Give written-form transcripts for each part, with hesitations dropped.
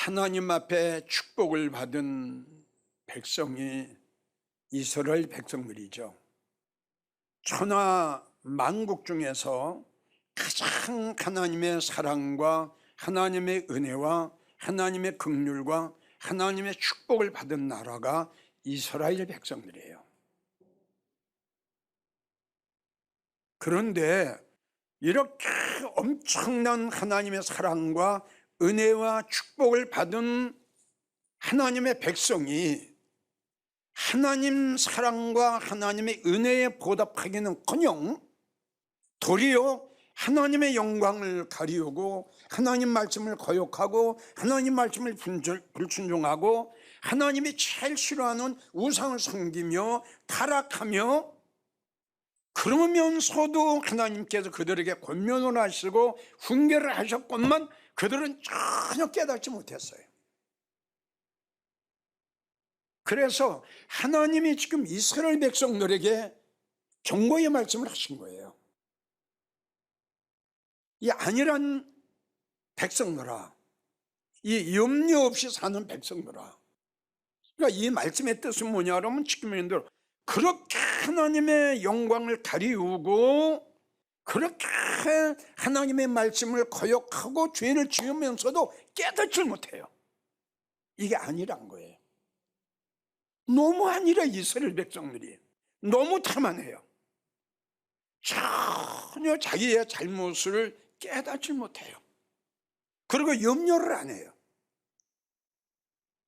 하나님 앞에 축복을 받은 백성이 이스라엘 백성들이죠. 천하 만국 중에서 가장 하나님의 사랑과 하나님의 은혜와 하나님의 긍휼과 하나님의 축복을 받은 나라가 이스라엘 백성들이에요. 그런데 이렇게 엄청난 하나님의 사랑과 은혜와 축복을 받은 하나님의 백성이 하나님 사랑과 하나님의 은혜에 보답하기는커녕 도리어 하나님의 영광을 가리우고 하나님 말씀을 거역하고 하나님 말씀을 불순종하고 하나님이 제일 싫어하는 우상을 섬기며 타락하며, 그러면서도 하나님께서 그들에게 권면을 하시고 훈계를 하셨건만 그들은 전혀 깨닫지 못했어요. 그래서 하나님이 지금 이스라엘 백성들에게 경고의 말씀을 하신 거예요. 이 안일한 백성들아, 이 염려 없이 사는 백성들아. 그러니까 이 말씀의 뜻은 뭐냐면 지금 여러분들 그렇게 하나님의 영광을 가리우고 그렇게 하나님의 말씀을 거역하고 죄를 지으면서도 깨닫지 못해요. 이게 아니란 거예요. 너무 아니라 이스라엘 백성들이 너무 탐안해요. 전혀 자기의 잘못을 깨닫지 못해요. 그리고 염려를 안 해요.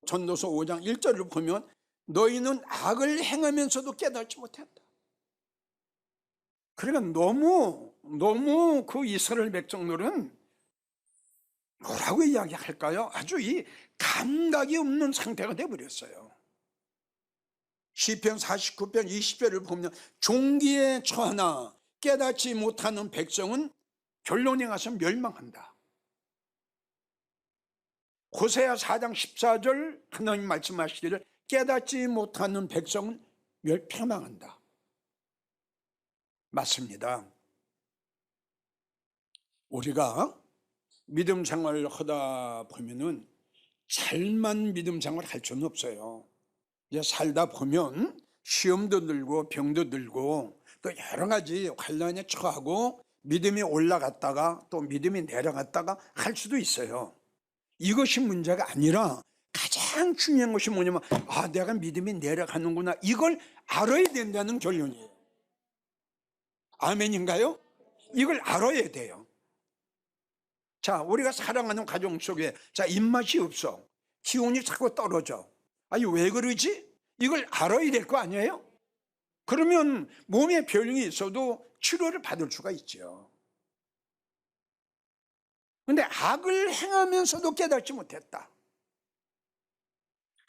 전도서 5장 1절을 보면 너희는 악을 행하면서도 깨닫지 못한다. 그러니까 너무 그 이스라엘 백성들은 뭐라고 이야기할까요? 아주 이 감각이 없는 상태가 되어버렸어요. 시편 49편 20절을 보면 종기에 처하나 깨닫지 못하는 백성은 결론에 가서 멸망한다. 호세아 4장 14절 하나님 말씀하시기를 깨닫지 못하는 백성은 멸망한다. 맞습니다. 우리가 믿음 생활을 하다 보면은 잘만 믿음 생활을 할 수는 없어요. 이제 살다 보면 시험도 들고 병도 들고 또 여러 가지 환난에 처하고 믿음이 올라갔다가 또 믿음이 내려갔다가 할 수도 있어요. 이것이 문제가 아니라 가장 중요한 것이 뭐냐면 내가 믿음이 내려가는구나, 이걸 알아야 된다는 결론이에요. 아멘인가요? 이걸 알아야 돼요. 자, 우리가 사랑하는 가정 속에 입맛이 없어, 기운이 자꾸 떨어져. 아니 왜 그러지? 이걸 알아야 될 거 아니에요? 그러면 몸에 병이 있어도 치료를 받을 수가 있죠. 그런데 악을 행하면서도 깨닫지 못했다.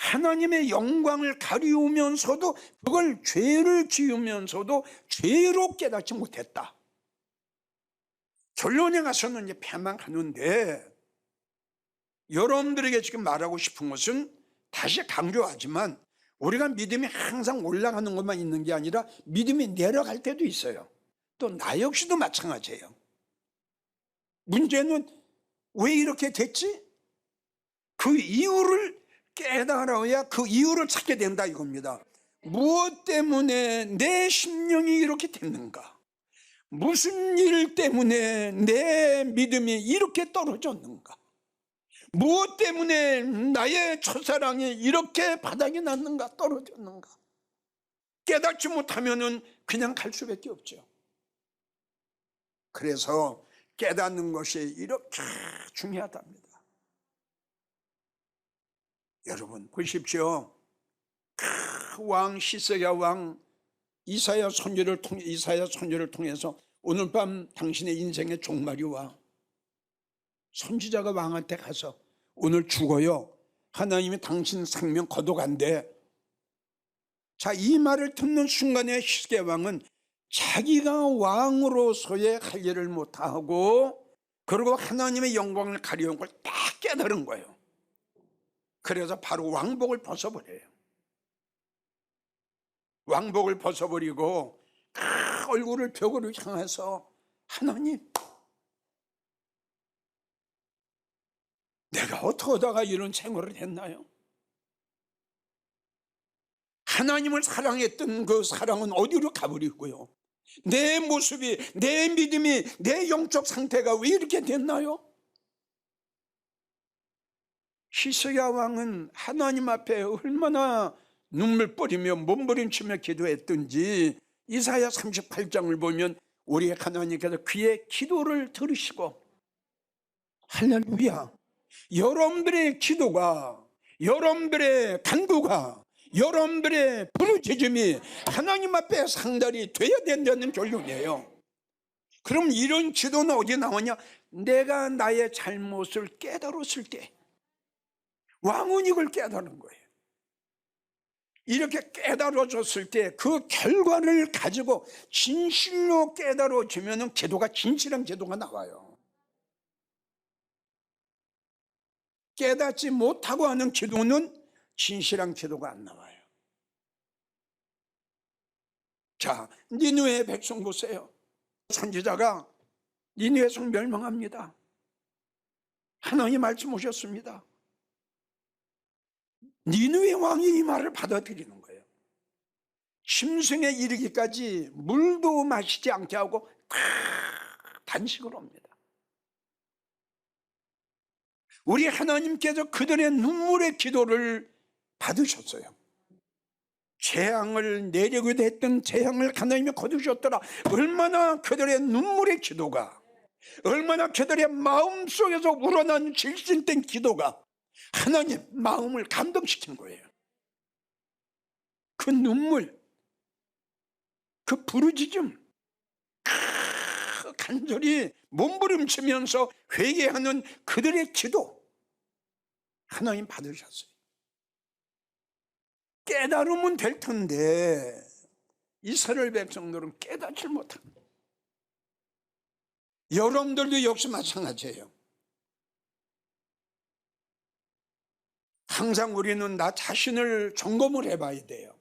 하나님의 영광을 가리우면서도 그걸 죄를 지으면서도 죄로 깨닫지 못했다. 결론에 가서는 이제 패망하는데, 여러분들에게 지금 말하고 싶은 것은 다시 강조하지만 우리가 믿음이 항상 올라가는 것만 있는 게 아니라 믿음이 내려갈 때도 있어요. 또 나 역시도 마찬가지예요. 문제는 왜 이렇게 됐지? 그 이유를 깨달아야 그 이유를 찾게 된다 이겁니다. 무엇 때문에 내 심령이 이렇게 됐는가? 무슨 일 때문에 내 믿음이 이렇게 떨어졌는가? 무엇 때문에 나의 첫사랑이 이렇게 바닥이 났는가, 떨어졌는가? 깨닫지 못하면 그냥 갈 수밖에 없죠. 그래서 깨닫는 것이 이렇게 중요하답니다. 여러분 보십시오. 왕 시스야 왕 이사야 선지를 통해서 오늘 밤 당신의 인생의 종말이 와. 선지자가 왕한테 가서 오늘 죽어요, 하나님이 당신 생명 거둬간대. 자, 이 말을 듣는 순간에 시스기야 왕은 자기가 왕으로서의 할 일을 못하고 그리고 하나님의 영광을 가리운 걸 딱 깨달은 거예요. 그래서 바로 왕복을 벗어버려요. 왕복을 벗어버리고 얼굴을 벽으로 향해서 하나님, 내가 어떻게 하다가 이런 생활을 했나요? 하나님을 사랑했던 그 사랑은 어디로 가버리고요? 내 모습이, 내 믿음이, 내 영적 상태가 왜 이렇게 됐나요? 히스기야 왕은 하나님 앞에 얼마나 눈물 뿌리며 몸부림치며 기도했던지 이사야 38장을 보면 우리 하나님께서 그의 기도를 들으시고, 할렐루야, 여러분들의 기도가, 여러분들의 간구가, 여러분들의 부르짖음이 하나님 앞에 상달이 되어야 된다는 결론이에요. 그럼 이런 기도는 어디 나오냐? 내가 나의 잘못을 깨달았을 때, 왕은 이걸 깨달은 거예요. 이렇게 깨달아졌을 때 그 결과를 가지고 진실로 깨달아지면 기도가 진실한 기도가 나와요. 깨닫지 못하고 하는 기도는 진실한 기도가 안 나와요. 자, 니느웨의 백성 보세요. 선지자가 니느웨 성 멸망합니다. 하나님 말씀 오셨습니다. 니느웨 왕이 이 말을 받아들이는 거예요. 심승에 이르기까지 물도 마시지 않게 하고 단식을 합니다. 우리 하나님께서 그들의 눈물의 기도를 받으셨어요. 재앙을 내리고도 했던 재앙을 하나님이 거두셨더라. 얼마나 그들의 눈물의 기도가, 얼마나 그들의 마음속에서 우러난 질신된 기도가 하나님 마음을 감동시킨 거예요. 그 눈물, 그 부르짖음, 간절히 몸부림치면서 회개하는 그들의 기도 하나님 받으셨어요. 깨달으면 될 텐데 이스라엘 백성들은 깨닫지 못합니다. 여러분들도 역시 마찬가지예요. 항상 우리는 나 자신을 점검을 해봐야 돼요.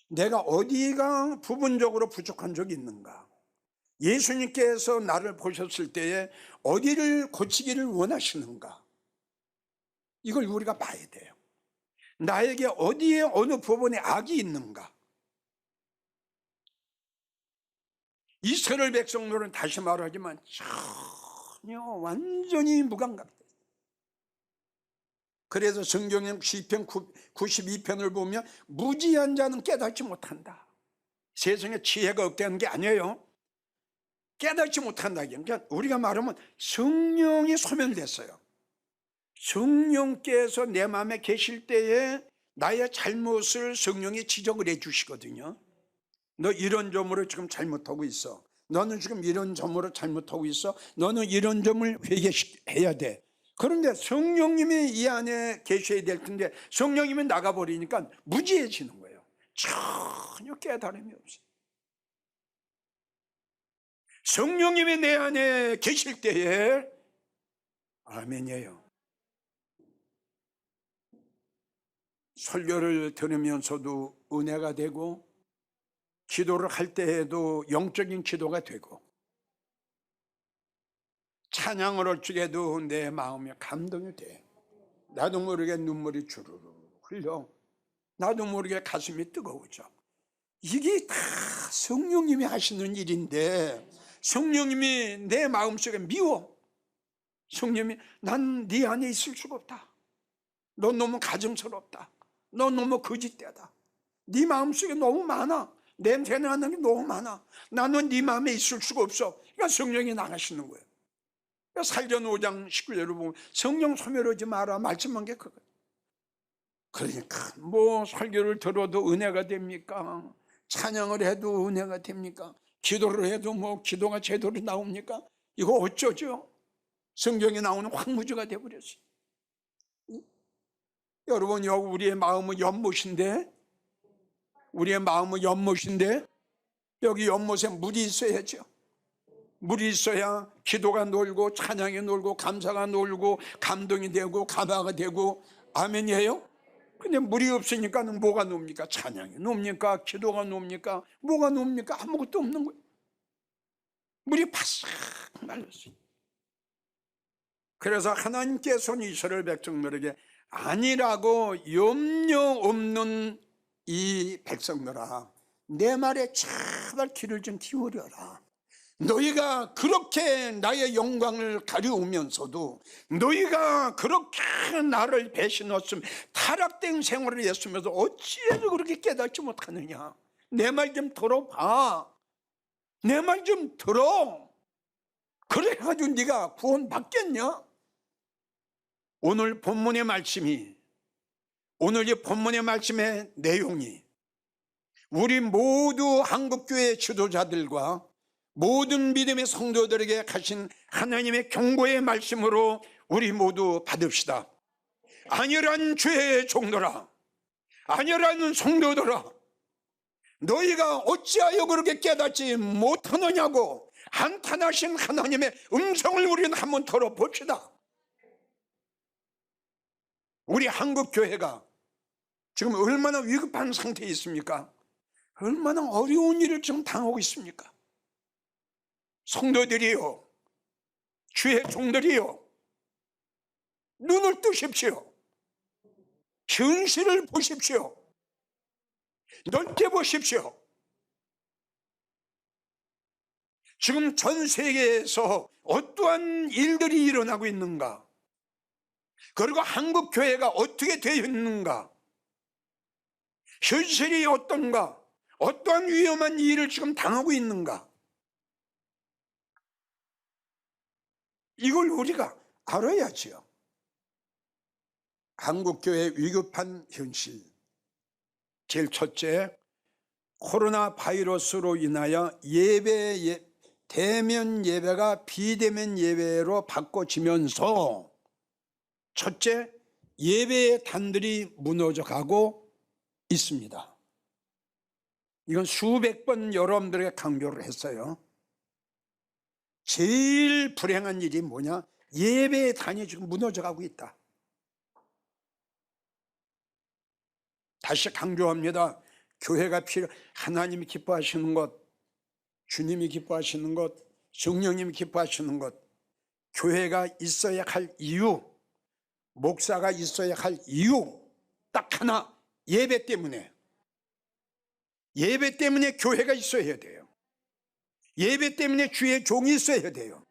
내가 어디가 부분적으로 부족한 적이 있는가? 예수님께서 나를 보셨을 때에 어디를 고치기를 원하시는가? 이걸 우리가 봐야 돼요. 나에게 어디에 어느 부분에 악이 있는가? 이스라엘 백성들은 다시 말하지만 전혀 완전히 무감각돼요. 그래서 성경의 시편 92편을 보면 무지한 자는 깨닫지 못한다. 세상에 지혜가 없다는 게 아니에요. 깨닫지 못한다. 그러니까 우리가 말하면 성령이 소멸됐어요. 성령께서 내 마음에 계실 때에 나의 잘못을 성령이 지적을 해 주시거든요. 너 이런 점으로 지금 잘못하고 있어. 너는 지금 이런 점으로 잘못하고 있어. 너는 이런 점을 회개해야 돼. 그런데 성령님이 이 안에 계셔야 될 텐데 성령님이 나가버리니까 무지해지는 거예요. 전혀 깨달음이 없어요. 성령님이 내 안에 계실 때에 아멘이에요. 설교를 들으면서도 은혜가 되고, 기도를 할 때에도 영적인 기도가 되고, 찬양을 할 적에도 내 마음에 감동이 돼. 나도 모르게 눈물이 주르르 흘러. 나도 모르게 가슴이 뜨거워져. 이게 다 성령님이 하시는 일인데 성령님이 내 마음속에 미워. 성령님이 난 네 안에 있을 수가 없다. 너 너무 가증스럽다. 너 너무 거짓되다. 네 마음속에 너무 많아. 냄새나는 게 너무 많아. 나는 네 마음에 있을 수가 없어. 그러니까 성령이 나가시는 거예요. 그러니까 사도행전 5장 19절을 보면 성령 소멸하지 마라 말씀한 게 그거예요. 그러니까 뭐 설교를 들어도 은혜가 됩니까? 찬양을 해도 은혜가 됩니까? 기도를 해도 뭐 기도가 제대로 나옵니까? 이거 어쩌죠? 성경에 나오는 황무지가 되어버렸어요. 여러분, 여기 우리의 마음은 연못인데, 우리의 마음은 연못인데 여기 연못에 물이 있어야죠. 물이 있어야 기도가 놀고 찬양이 놀고 감사가 놀고 감동이 되고 감화가 되고 아멘이에요. 근데 물이 없으니까는 뭐가 놉니까? 찬양이 놉니까? 기도가 놉니까? 뭐가 놉니까? 아무것도 없는 거예요. 물이 바싹 말랐어요. 그래서 하나님께서는 이스라엘 백성들에게 아니라고 염려 없는 이 백성들아, 내 말에 제발 귀를 좀 기울여라. 너희가 그렇게 나의 영광을 가려우면서도, 너희가 그렇게 나를 배신했으면 타락된 생활을 했으면서 어찌해서 그렇게 깨닫지 못하느냐. 내 말 좀 들어봐. 내 말 좀 들어. 그래가지고 네가 구원 받겠냐? 오늘 본문의 말씀이, 오늘 이 본문의 말씀의 내용이 우리 모두 한국교회 지도자들과 모든 믿음의 성도들에게 가신 하나님의 경고의 말씀으로 우리 모두 받읍시다. 안일한 죄의 종들아, 안일한 성도들아, 너희가 어찌하여 그렇게 깨닫지 못하느냐고 한탄하신 하나님의 음성을 우리는 한번 들어봅시다. 우리 한국교회가 지금 얼마나 위급한 상태에 있습니까? 얼마나 어려운 일을 지금 당하고 있습니까? 성도들이요, 주의 종들이요, 눈을 뜨십시오. 현실을 보십시오. 넓게 보십시오. 지금 전 세계에서 어떠한 일들이 일어나고 있는가? 그리고 한국 교회가 어떻게 되어 있는가? 현실이 어떤가? 어떠한 위험한 일을 지금 당하고 있는가? 이걸 우리가 알아야지요. 한국 교회의 위급한 현실. 제일 첫째, 코로나 바이러스로 인하여 대면 예배가 비대면 예배로 바꿔지면서 첫째, 예배의 단들이 무너져 가고 있습니다. 이건 수백 번 여러분들에게 강조를 했어요. 제일 불행한 일이 뭐냐? 예배의 단이 지금 무너져 가고 있다. 다시 강조합니다. 교회가 하나님이 기뻐하시는 것, 주님이 기뻐하시는 것, 성령님이 기뻐하시는 것, 교회가 있어야 할 이유, 목사가 있어야 할 이유 딱 하나, 예배 때문에. 예배 때문에 교회가 있어야 돼요. 예배 때문에 주의 종이 있어야 돼요.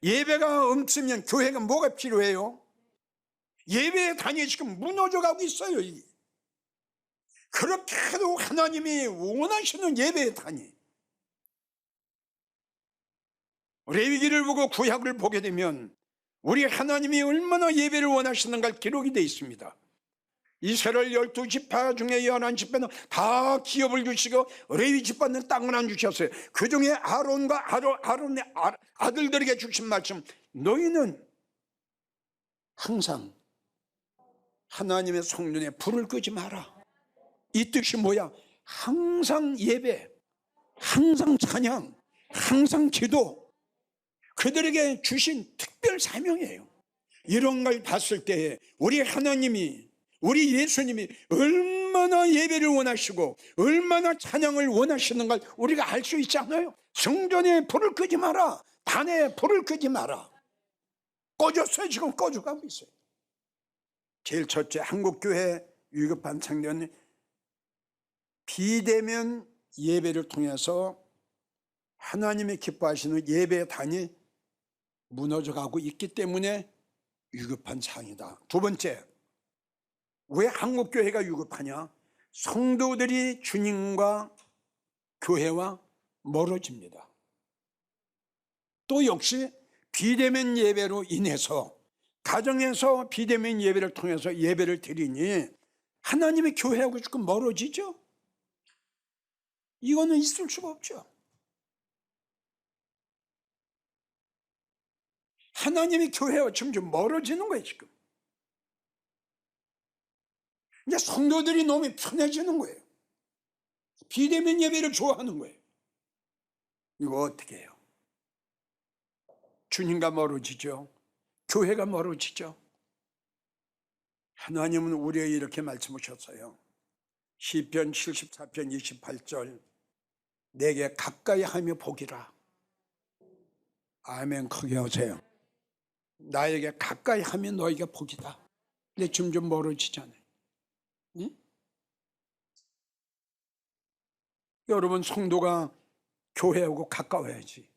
예배가 없으면 교회가 뭐가 필요해요? 예배의 단이 지금 무너져가고 있어요. 그렇게 해도 하나님이 원하시는 예배의 단위. 레위기를 보고 구약을 보게 되면 우리 하나님이 얼마나 예배를 원하시는가 기록이 되어 있습니다. 이스라엘 12지파 중에 11지파는 다 기업을 주시고 레위 지파는 땅을 안 주셨어요. 그 중에 아론과 아론의 아들들에게 주신 말씀, 너희는 항상 하나님의 성전에 불을 끄지 마라. 이 뜻이 뭐야? 항상 예배, 항상 찬양, 항상 기도, 그들에게 주신 특별 사명이에요. 이런 걸 봤을 때 우리 하나님이, 우리 예수님이 얼마나 예배를 원하시고 얼마나 찬양을 원하시는 걸 우리가 알 수 있지 않아요? 성전에 불을 끄지 마라, 단에 불을 끄지 마라. 꺼졌어요. 지금 꺼져가고 있어요. 제일 첫째, 한국교회 위급한 상태는 비대면 예배를 통해서 하나님이 기뻐하시는 예배의 단이 무너져가고 있기 때문에 위급한 상황이다. 두 번째, 왜 한국교회가 위급하냐? 성도들이 주님과 교회와 멀어집니다. 또 역시 비대면 예배로 인해서, 가정에서 비대면 예배를 통해서 예배를 드리니 하나님의 교회하고 조금 멀어지죠? 이거는 있을 수가 없죠. 하나님의 교회와 점점 멀어지는 거예요, 지금. 이제 성도들이 너무 편해지는 거예요. 비대면 예배를 좋아하는 거예요. 이거 어떻게 해요? 주님과 멀어지죠. 교회가 멀어지죠. 하나님은 우리에게 이렇게 말씀하셨어요. 시편 74편 28절, 내게 가까이 하며 보기라. 아멘. 크게 하세요. 나에게 가까이 하면 너에게 복이다. 근데 점점 멀어지잖아요. 응? 여러분, 성도가 교회하고 가까워야지.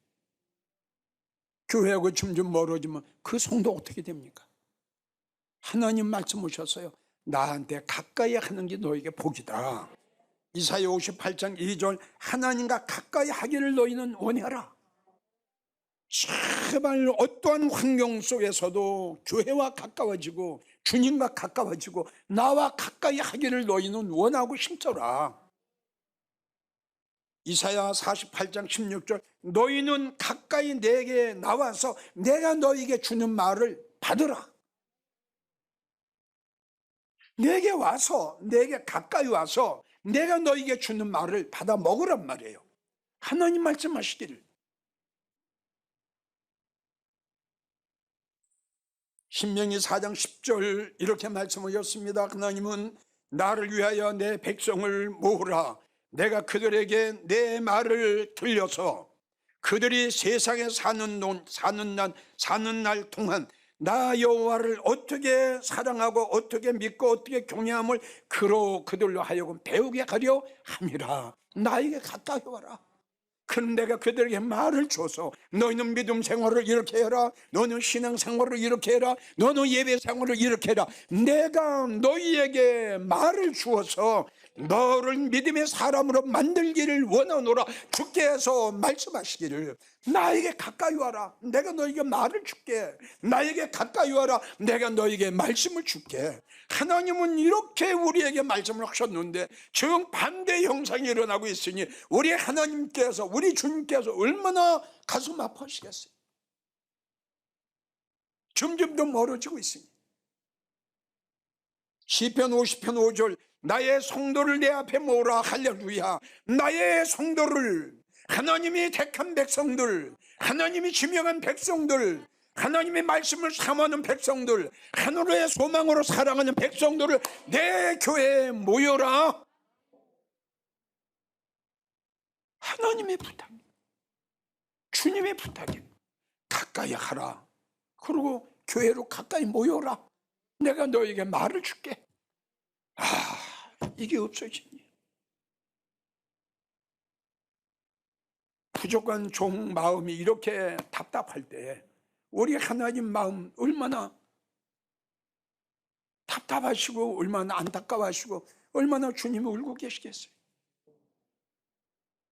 교회하고 점점 멀어지면 그 성도 어떻게 됩니까? 하나님 말씀 오셨어요. 나한테 가까이 하는 게 너에게 복이다. 이사야 58장 2절, 하나님과 가까이 하기를 너희는 원해라. 제발 어떠한 환경 속에서도 교회와 가까워지고 주님과 가까워지고 나와 가까이 하기를 너희는 원하고 싶더라. 이사야 48장 16절, 너희는 가까이 내게 나와서 내가 너희에게 주는 말을 받으라. 내게 와서, 내게 가까이 와서 내가 너희에게 주는 말을 받아 먹으란 말이에요. 하나님 말씀하시기를. 신명기 4장 10절 이렇게 말씀하셨습니다. 하나님은 나를 위하여 내 백성을 모으라. 내가 그들에게 내 말을 들려서 그들이 세상에 사는 날 동안 나 여호와를 어떻게 사랑하고 어떻게 믿고 어떻게 경외함을 그들로 하여금 배우게 하려 함이라. 나에게 가까이 와라. 그럼 내가 그들에게 말을 줘서 너희는 믿음 생활을 이렇게 해라, 너는 신앙 생활을 이렇게 해라, 너는 예배 생활을 이렇게 해라. 내가 너희에게 말을 주어서 너를 믿음의 사람으로 만들기를 원하노라. 주께서 말씀하시기를 나에게 가까이 와라. 내가 너에게 말을 줄게. 나에게 가까이 와라. 내가 너에게 말씀을 줄게. 하나님은 이렇게 우리에게 말씀을 하셨는데 지금 반대 형상이 일어나고 있으니 우리 하나님께서, 우리 주님께서 얼마나 가슴 아파하시겠어요. 점점 더 멀어지고 있습니다. 시편 50편 5절, 나의 성도를 내 앞에 모으라. 할렐루야. 나의 성도를, 하나님이 택한 백성들, 하나님이 지명한 백성들, 하나님의 말씀을 사모하는 백성들, 하늘의 소망으로 사랑하는 백성들을 내 교회에 모여라. 하나님의 부탁, 주님의 부탁이 가까이 하라. 그리고 교회로 가까이 모여라. 내가 너에게 말을 줄게. 이게 없어지니 부족한 종 마음이 이렇게 답답할 때 우리 하나님 마음 얼마나 답답하시고 얼마나 안타까워하시고 얼마나 주님이 울고 계시겠어요.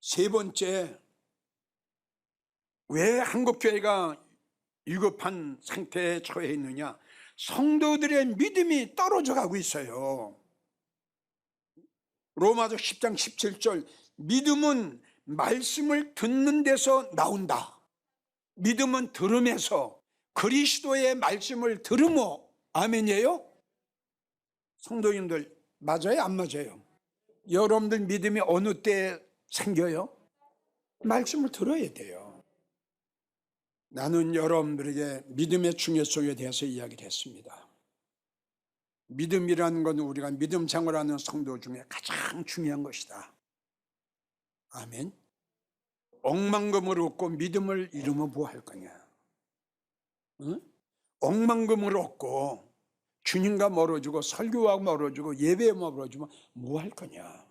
세 번째, 왜 한국교회가 위급한 상태에 처해 있느냐? 성도들의 믿음이 떨어져 가고 있어요. 로마서 10장 17절, 믿음은 말씀을 듣는 데서 나온다. 믿음은 들음에서, 그리스도의 말씀을 들으며. 아멘이에요? 성도님들 맞아요? 안 맞아요? 여러분들 믿음이 어느 때 생겨요? 말씀을 들어야 돼요. 나는 여러분들에게 믿음의 중요성에 대해서 이야기를 했습니다. 믿음이라는 건 우리가 믿음 생활하는 성도 중에 가장 중요한 것이다. 아멘. 억만금을 얻고 믿음을 잃으면 뭐 할 거냐? 응? 억만금을 얻고 주님과 멀어지고 설교와 멀어지고 예배에 멀어지면 뭐 할 거냐?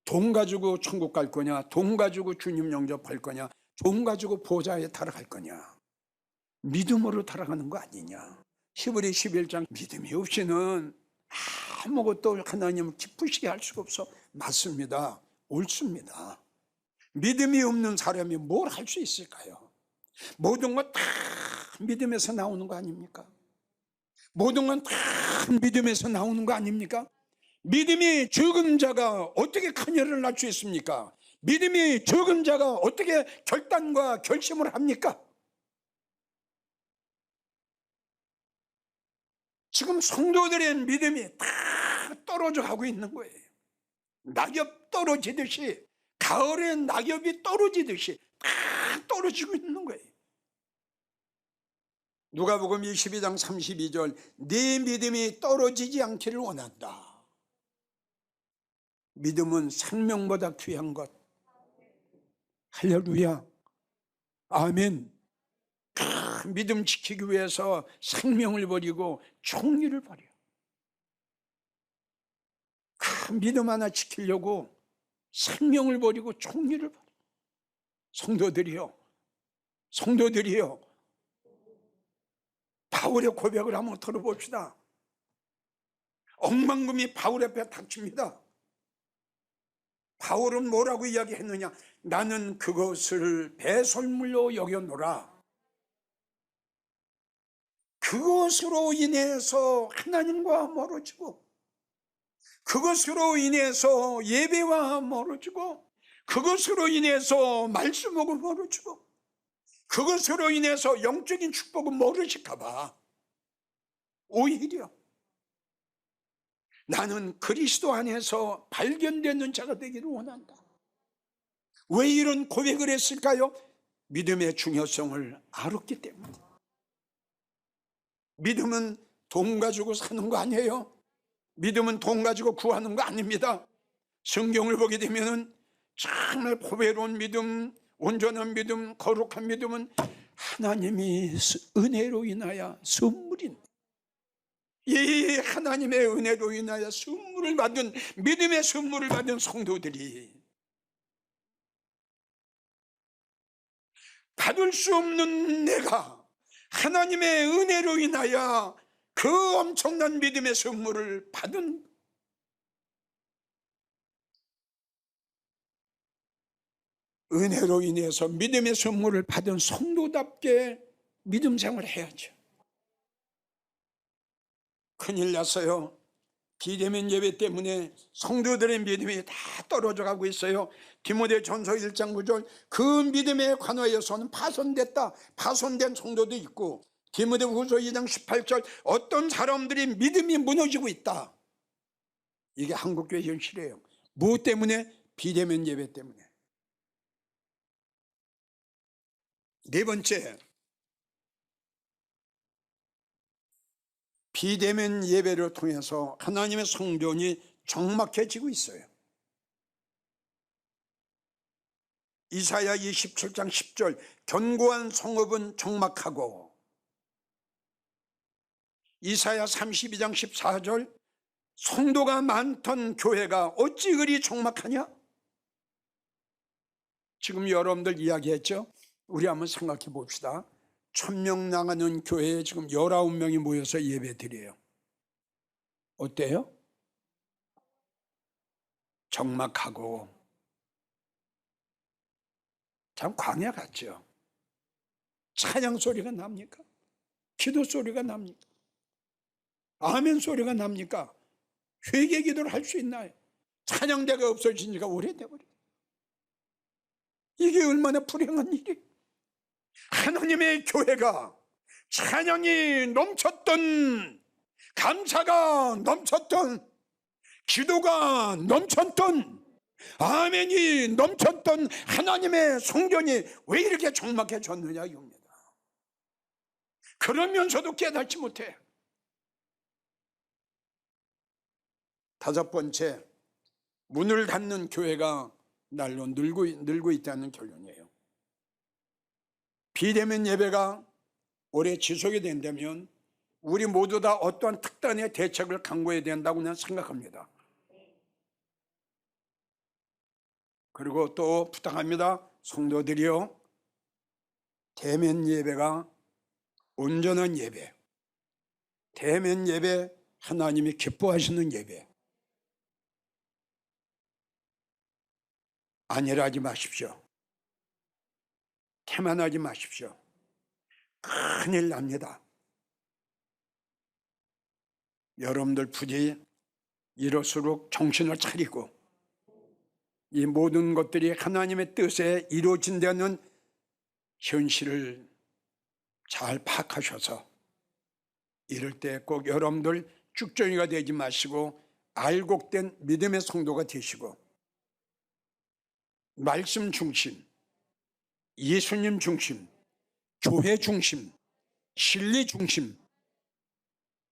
돈 가지고 천국 갈 거냐? 돈 가지고 주님 영접할 거냐? 돈 가지고 보좌에 타락할 거냐? 믿음으로 타락하는 거 아니냐? 히브리 11장, 믿음이 없이는 아무것도 하나님을 기쁘시게 할 수가 없어. 맞습니다. 옳습니다. 믿음이 없는 사람이 뭘 할 수 있을까요? 모든 건 다 믿음에서 나오는 거 아닙니까? 모든 건 다 믿음에서 나오는 거 아닙니까? 믿음이 적은 자가 어떻게 큰 일을 할 수 있습니까? 믿음이 적은 자가 어떻게 결단과 결심을 합니까? 지금 성도들의 믿음이 다 떨어져 가고 있는 거예요. 낙엽 떨어지듯이, 가을에 낙엽이 떨어지듯이 다 떨어지고 있는 거예요. 누가복음 22장 32절, 네 믿음이 떨어지지 않기를 원한다. 믿음은 생명보다 귀한 것. 할렐루야. 아멘. 믿음 지키기 위해서 생명을 버리고 총리를 버려. 그 믿음 하나 지키려고 생명을 버리고 총리를 버려. 성도들이요, 바울의 고백을 한번 들어봅시다. 억만금이 바울 앞에 닥칩니다. 바울은 뭐라고 이야기했느냐? 나는 그것을 배설물로 여겨노라. 그것으로 인해서 하나님과 멀어지고, 그것으로 인해서 예배와 멀어지고, 그것으로 인해서 말씀하고 멀어지고, 그것으로 인해서 영적인 축복은 모르실까 봐. 오히려 나는 그리스도 안에서 발견되는 자가 되기를 원한다. 왜 이런 고백을 했을까요? 믿음의 중요성을 알았기 때문에. 믿음은 돈 가지고 사는 거 아니에요. 믿음은 돈 가지고 구하는 거 아닙니다. 성경을 보게 되면 정말 보배로운 믿음, 온전한 믿음, 거룩한 믿음은 하나님이 은혜로 인하여 선물인, 이 하나님의 은혜로 인하여 선물을 받은, 믿음의 선물을 받은 성도들이 받을 수 없는 내가 하나님의 은혜로 인하여 그 엄청난 믿음의 선물을 받은, 은혜로 인해서 믿음의 선물을 받은 성도답게 믿음 생활을 해야죠. 큰일 났어요. 비대면 예배 때문에 성도들의 믿음이 다 떨어져 가고 있어요. 디모데전서 1장 9절, 그 믿음에 관하여서는 파손됐다, 파손된 성도도 있고, 디모데후서 2장 18절, 어떤 사람들이 믿음이 무너지고 있다. 이게 한국교회 현실이에요. 무엇 때문에? 비대면 예배 때문에. 네 번째, 비대면 예배를 통해서 하나님의 성전이 적막해지고 있어요. 이사야 27장 10절, 견고한 성읍은 적막하고, 이사야 32장 14절, 성도가 많던 교회가 어찌 그리 적막하냐? 지금 여러분들 이야기했죠? 우리 한번 생각해 봅시다. 1000명 나가는 교회에 지금 19명이 모여서 예배 드려요. 어때요? 적막하고 참 광야 같죠? 찬양 소리가 납니까? 기도 소리가 납니까? 아멘 소리가 납니까? 회개 기도를 할 수 있나요? 찬양대가 없어진 지가 오래돼버려요. 이게 얼마나 불행한 일이에요. 하나님의 교회가 찬양이 넘쳤던, 감사가 넘쳤던, 기도가 넘쳤던, 아멘이 넘쳤던 하나님의 성전이 왜 이렇게 적막해졌느냐 이겁니다. 그러면서도 깨닫지 못해. 다섯 번째, 문을 닫는 교회가 날로 늘고 있다는 결론이에요. 비대면 예배가 오래 지속이 된다면 우리 모두 다 어떠한 특단의 대책을 강구해야 된다고 난 생각합니다. 그리고 또 부탁합니다. 성도들이요, 대면 예배가 온전한 예배, 대면 예배, 하나님이 기뻐하시는 예배, 안일하지 마십시오. 태만하지 마십시오. 큰일 납니다. 여러분들 부디 이럴수록 정신을 차리고 이 모든 것들이 하나님의 뜻에 이루어진다는 현실을 잘 파악하셔서 이럴 때 꼭 여러분들 쭉정이가 되지 마시고 알곡된 믿음의 성도가 되시고 말씀 중심, 예수님 중심, 교회 중심, 진리 중심,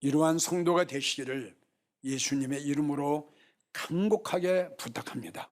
이러한 성도가 되시기를 예수님의 이름으로 간곡하게 부탁합니다.